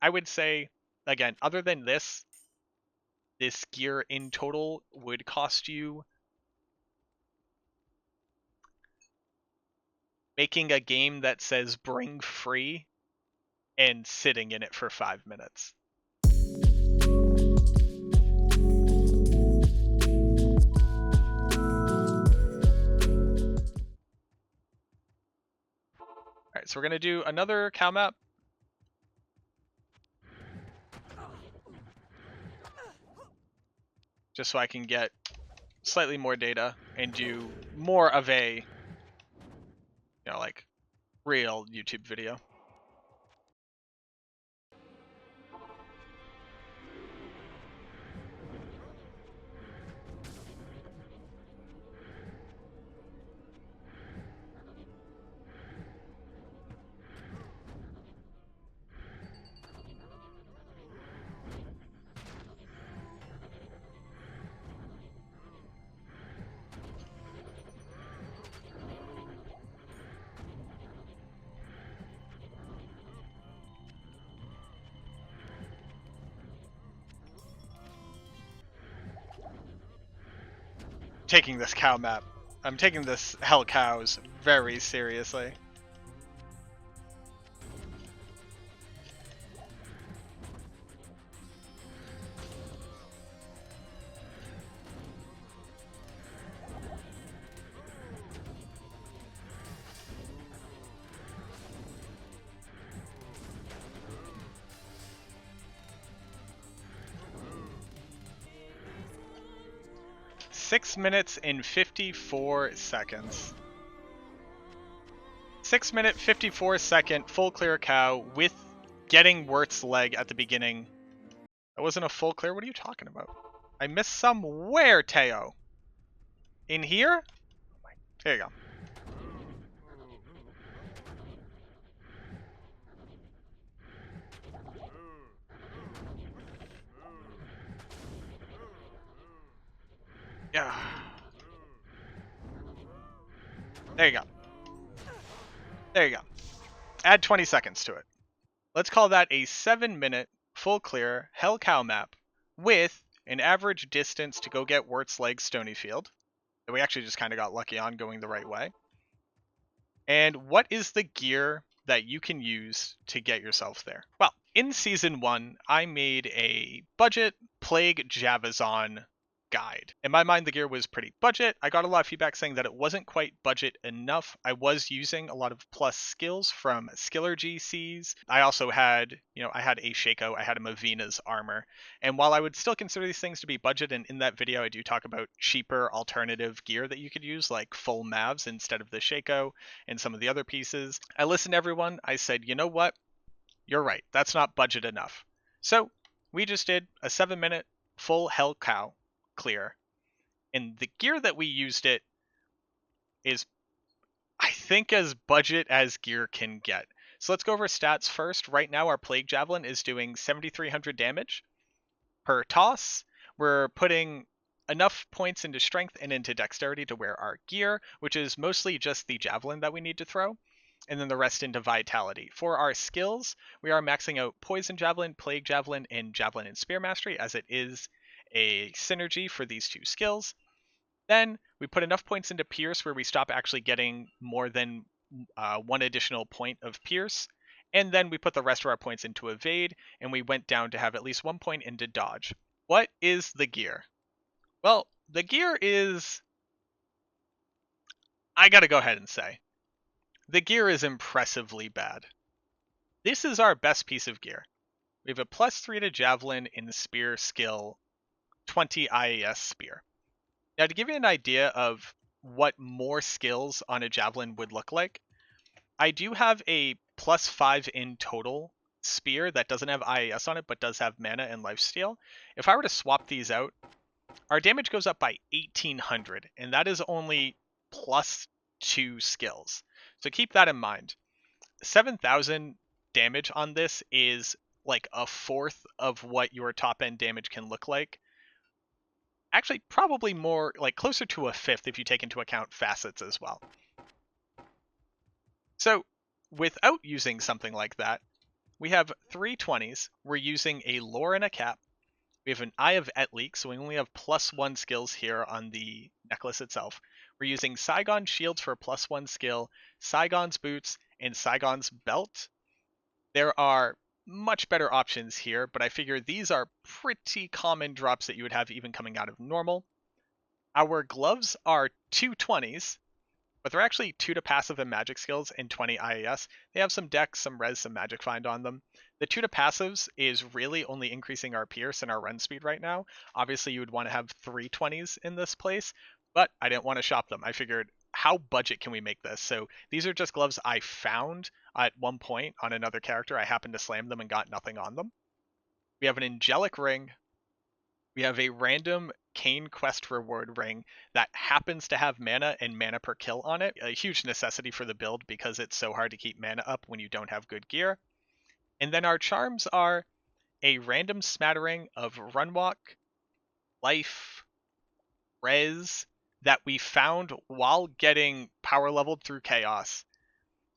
I would say, again, other than this gear in total would cost you, making a game that says bring free and sitting in it for 5 minutes. Alright, so we're going to do another cow map. Just so I can get slightly more data and do more of a, like, real YouTube video. Taking this cow map. I'm taking this hell cows very seriously. Six minutes and 54 seconds. 6 minute 54 second full clear cow with getting Wirt's leg at the beginning. That wasn't a full clear? What are you talking about? I missed somewhere, Teo. In here? There you go. Yeah. There you go. There you go. Add 20 seconds to it. Let's call that a 7 minute full clear hell cow map with an average distance to go get Wirt's leg Stonyfield that we actually just kind of got lucky on going the right way. And what is the gear that you can use to get yourself there? Well, in Season 1, I made a budget Plague Javazon guide. In my mind, the gear was pretty budget. I got a lot of feedback saying that it wasn't quite budget enough. I was using a lot of plus skills from Skiller GCs. I also had, I had a Shaco, I had a Mavina's armor. And while I would still consider these things to be budget, and in that video I do talk about cheaper alternative gear that you could use, like full Mavs instead of the Shaco and some of the other pieces, I listened to everyone. I said, you know what? You're right. That's not budget enough. So we just did a 7 minute full hell cow clear, and the gear that we used it is, I think, as budget as gear can get. So let's go over stats first. Right now our Plague Javelin is doing 7,300 damage per toss. We're putting enough points into strength and into dexterity to wear our gear, which is mostly just the javelin that we need to throw, and then the rest into vitality. For our skills, we are maxing out Poison Javelin, Plague Javelin, and Javelin and Spear Mastery, as it is a synergy for these two skills. Then we put enough points into Pierce where we stop actually getting more than one additional point of Pierce. And then we put the rest of our points into Evade, and we went down to have at least 1 point into Dodge. What is the gear? Well, the gear is, I gotta go ahead and say, the gear is impressively bad. This is our best piece of gear. We have a +3 to Javelin in Spear skill, 20 IAS Spear. Now, to give you an idea of what more skills on a Javelin would look like, I do have a +5 in total Spear that doesn't have IAS on it, but does have Mana and Lifesteal. If I were to swap these out, our damage goes up by 1,800, and that is only +2 skills. So keep that in mind. 7,000 damage on this is like a fourth of what your top end damage can look like. Actually, probably more, like closer to a fifth if you take into account facets as well. So without using something like that, we have 3 20s. We're using a lore and a cap. We have an Eye of Etleek, so we only have +1 skills here on the necklace itself. We're using Saigon shields for +1 skill, Saigon's boots, and Saigon's belt. There are much better options here, but I figure these are pretty common drops that you would have even coming out of normal. Our gloves are 2 20s, but they're actually 2 to passive and magic skills and 20 IAS. They have some dex, some res, some magic find on them. The 2 to passives is really only increasing our pierce and our run speed right now. Obviously, you would want to have 3 20s in this place, but I didn't want to shop them. I figured, how budget can we make this? So these are just gloves I found at one point on another character. I happened to slam them and got nothing on them. We have an angelic ring. We have a random Kane quest reward ring that happens to have mana and mana per kill on it. A huge necessity for the build because it's so hard to keep mana up when you don't have good gear. And then our charms are a random smattering of runwalk, life, res that we found while getting power leveled through chaos.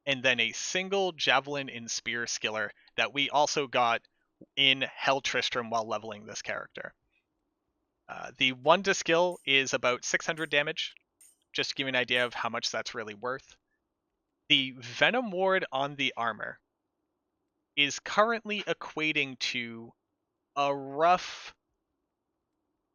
And then a single javelin and spear skiller that we also got in Hell Tristram while leveling this character. The 1 to skill is about 600 damage, just to give you an idea of how much that's really worth. The Venom Ward on the armor is currently equating to a rough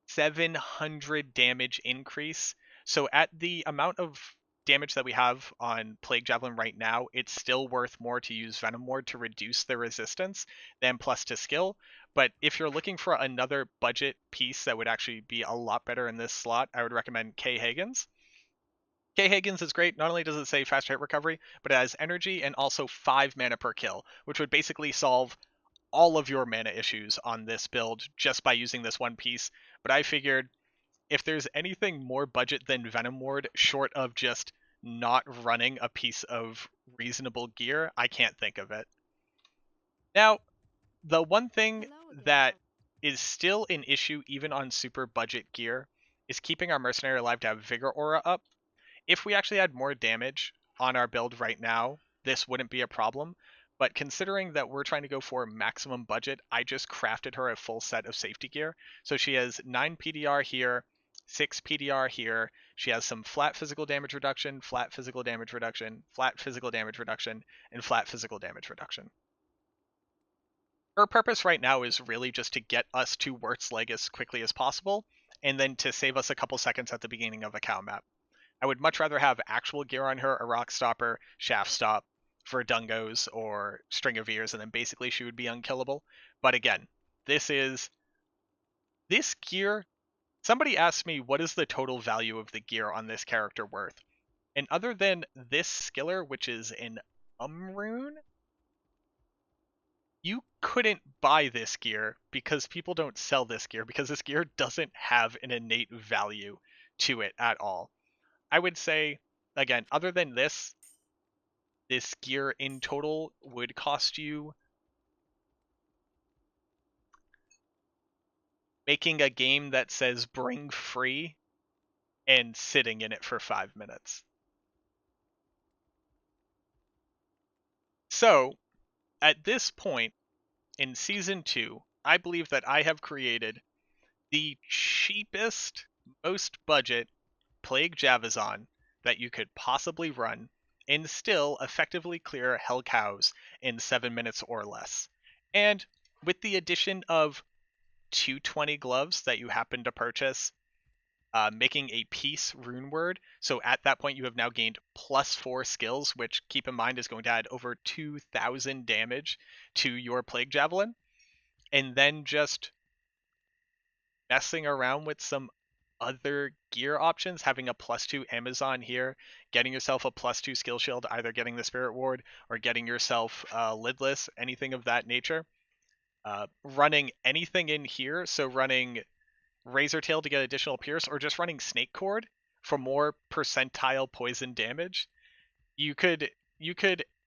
700 damage increase. So at the amount of damage that we have on Plague Javelin right now, it's still worth more to use Venom Ward to reduce the resistance than plus to skill. But if you're looking for another budget piece that would actually be a lot better in this slot, I would recommend K. Hagen's. K. Hagen's is great. Not only does it say fast hit recovery, but it has energy and also 5 mana per kill, which would basically solve all of your mana issues on this build just by using this one piece. But I figured if there's anything more budget than Venom Ward, short of just not running a piece of reasonable gear, I can't think of it. Now, the one thing that is still an issue even on super budget gear is keeping our mercenary alive to have Vigor Aura up. If we actually had more damage on our build right now, this wouldn't be a problem. But considering that we're trying to go for maximum budget, I just crafted her a full set of safety gear. So she has 9 PDR here, 6 PDR here. She has some flat physical damage reduction, flat physical damage reduction, flat physical damage reduction, and flat physical damage reduction. Her purpose right now is really just to get us to Wirt's Leg as quickly as possible, and then to save us a couple seconds at the beginning of a cow map. I would much rather have actual gear on her, a Rock Stopper, Shaft Stop, Verdungos, or String of Ears, and then basically she would be unkillable. But again, this gear, somebody asked me what is the total value of the gear on this character worth. And other than this skiller, which is an rune, you couldn't buy this gear because people don't sell this gear because this gear doesn't have an innate value to it at all. I would say, again, other than this gear in total would cost you making a game that says bring free and sitting in it for 5 minutes. So, at this point in Season 2, I believe that I have created the cheapest, most budget Plague Javazon that you could possibly run and still effectively clear Hell Cows in 7 minutes or less. And with the addition of 220 gloves that you happen to purchase, making a peace rune word, so at that point you have now gained +4 skills, which keep in mind is going to add over 2,000 damage to your Plague Javelin, and then just messing around with some other gear options, having a +2 Amazon here, getting yourself a +2 skill shield, either getting the Spirit Ward or getting yourself lidless, anything of that nature. Running anything in here, so running Razor Tail to get additional pierce, or just running Snake Cord for more percentile poison damage. You could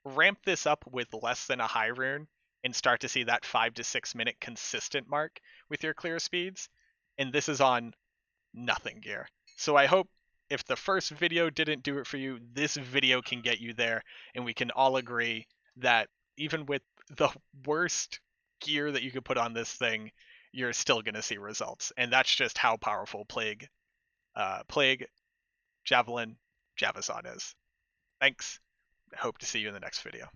ramp this up with less than a high rune and start to see that 5 to 6 minute consistent mark with your clear speeds. And this is on nothing gear. So I hope if the first video didn't do it for you, this video can get you there, and we can all agree that even with the worst gear that you could put on this thing, you're still going to see results. And that's just how powerful Plague Javelin Javazon is. Thanks. Hope to see you in the next video.